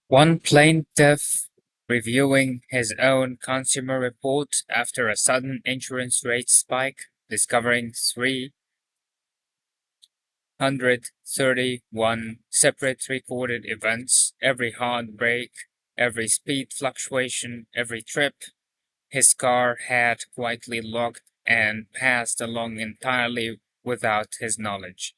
One plaintiff reviewing his own consumer report after a sudden insurance rate spike, discovering 331 separate recorded events, every hard brake, every speed fluctuation, every trip his car had quietly logged and passed along entirely without his knowledge.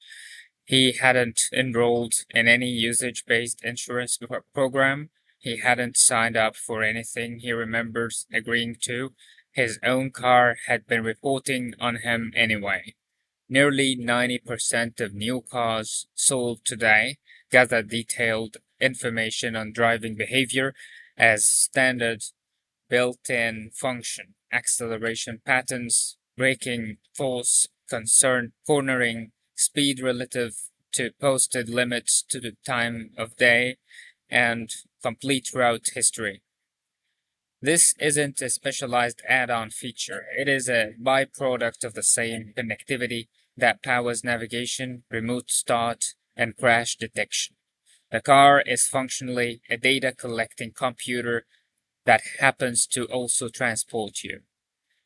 He hadn't enrolled in any usage-based insurance program. He hadn't signed up for anything he remembers agreeing to. His own car had been reporting on him anyway. Nearly 90% of new cars sold today gather detailed information on driving behavior as standard built-in function, acceleration patterns, braking force, concern, cornering, speed relative to posted limits to the time of day, and complete route history. This isn't a specialized add-on feature. It is a byproduct of the same connectivity that powers navigation, remote start, and crash detection. The car is functionally a data collecting computer that happens to also transport you.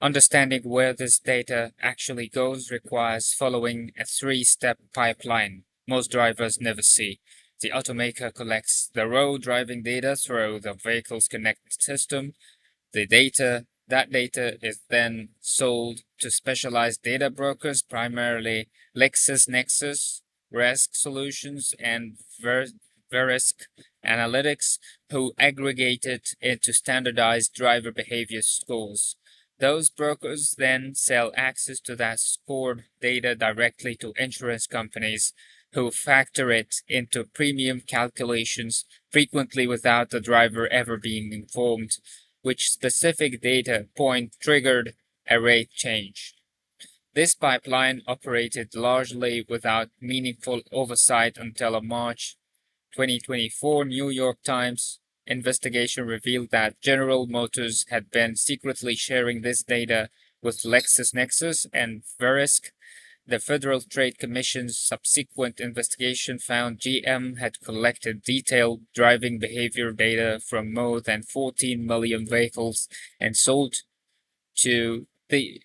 Understanding where this data actually goes requires following a three-step pipeline most drivers never see. The automaker collects the raw driving data through the vehicle's connected system. That data is then sold to specialized data brokers, primarily LexisNexis, Risk Solutions, and Verisk Analytics, who aggregate it into standardized driver behavior scores. Those brokers then sell access to that scored data directly to insurance companies who factor it into premium calculations, frequently without the driver ever being informed which specific data point triggered a rate change. This pipeline operated largely without meaningful oversight until a March 2024 New York Times investigation revealed that General Motors had been secretly sharing this data with LexisNexis and Verisk. The Federal Trade Commission's subsequent investigation found GM had collected detailed driving behavior data from more than 14 million vehicles and sold it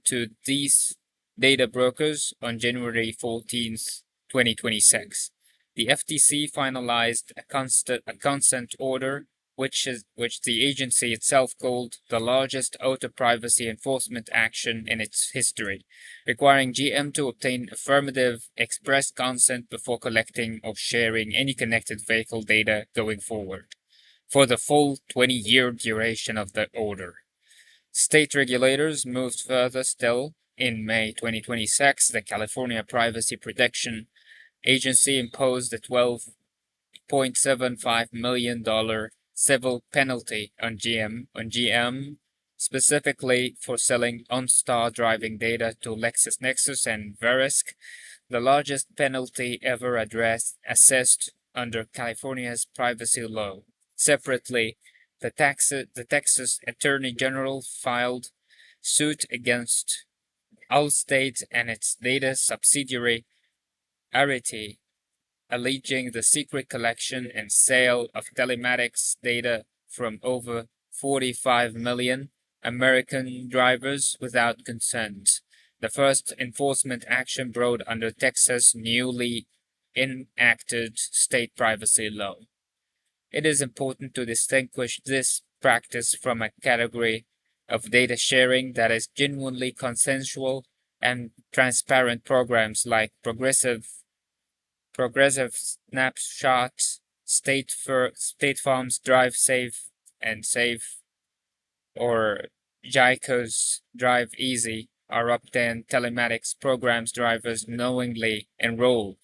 to these data brokers on January 14th, 2026. The FTC finalized a consent order, which the agency itself called the largest auto privacy enforcement action in its history, requiring GM to obtain affirmative express consent before collecting or sharing any connected vehicle data going forward, for the full 20-year duration of the order. State regulators moved further still. In May 2026, the California Privacy Protection Agency imposed a $12.75 million civil penalty on GM, specifically for selling OnStar driving data to LexisNexis and Verisk, the largest penalty ever assessed under California's privacy law. Separately, the Texas Attorney General filed suit against Allstate and its data subsidiary Arity, alleging the secret collection and sale of telematics data from over 45 million American drivers without consent. The first enforcement action brought under Texas' newly enacted state privacy law. It is important to distinguish this practice from a category of data sharing that is genuinely consensual and transparent programs like progressive snapshots, State Farm's Drive Safe and Safe, or Geico's Drive Easy are obtained telematics programs drivers knowingly enroll,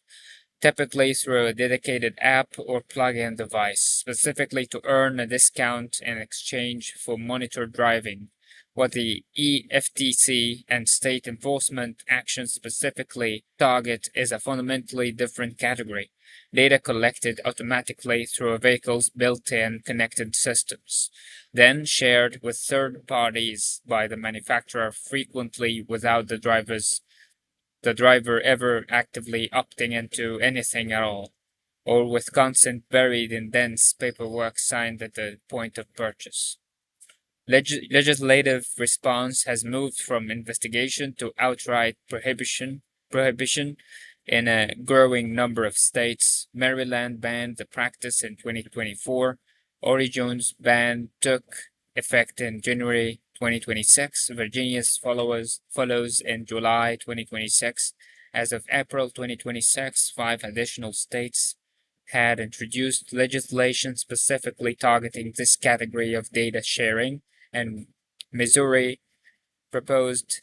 typically through a dedicated app or plug-in device, specifically to earn a discount in exchange for monitored driving. What the EFTC and state enforcement actions specifically target is a fundamentally different category: data collected automatically through a vehicle's built-in connected systems, then shared with third parties by the manufacturer, frequently without the driver ever actively opting into anything at all. or with consent buried in dense paperwork signed at the point of purchase. Legislative response has moved from investigation to outright prohibition in a growing number of states. Maryland banned the practice in 2024. Oregon's ban took effect in January 2026. Virginia's follows in July 2026. As of April 2026, 5 additional states had introduced legislation specifically targeting this category of data sharing, and Missouri proposed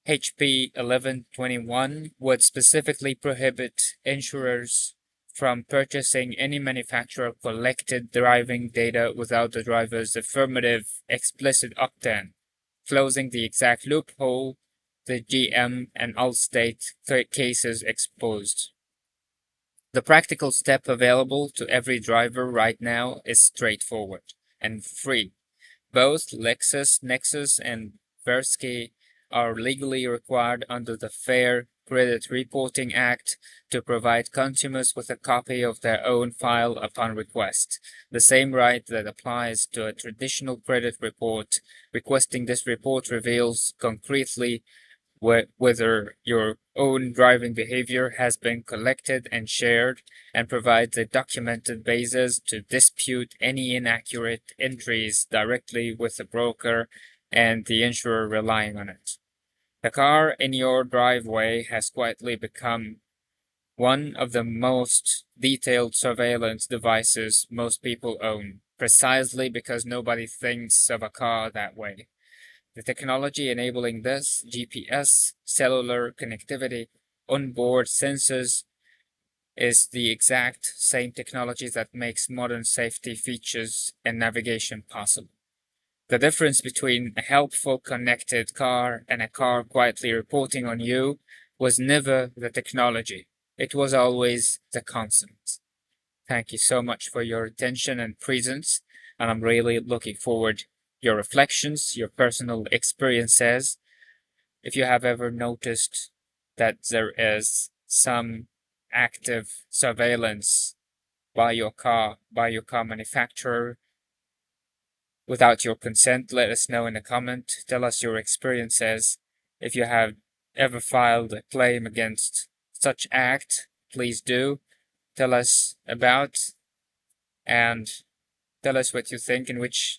HB 1121 would specifically prohibit insurers from purchasing any manufacturer collected driving data without the driver's affirmative explicit opt-in, closing the exact loophole the GM and Allstate cases exposed. The practical step available to every driver right now is straightforward and free. Both LexisNexis and Versky are legally required under the Fair Credit Reporting Act to provide consumers with a copy of their own file upon request, the same right that applies to a traditional credit report. Requesting this report reveals concretely whether your own driving behavior has been collected and shared, and provides a documented basis to dispute any inaccurate entries directly with the broker and the insurer relying on it. The car in your driveway has quietly become one of the most detailed surveillance devices most people own, precisely because nobody thinks of a car that way. The technology enabling this, GPS, cellular connectivity, onboard sensors, is the exact same technology that makes modern safety features and navigation possible. The difference between a helpful connected car and a car quietly reporting on you was never the technology. It was always the concept. Thank you so much for your attention and presence, and I'm really looking forward your reflections, your personal experiences. If you have ever noticed that there is some active surveillance by your car manufacturer without your consent, let us know in a comment. Tell us your experiences. If you have ever filed a claim against such act, please do tell us about, and tell us what you think, in which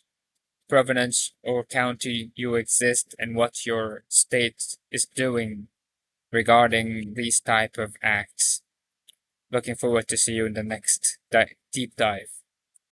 province or county you exist, and what your state is doing regarding these type of acts. Looking forward to see you in the next deep dive.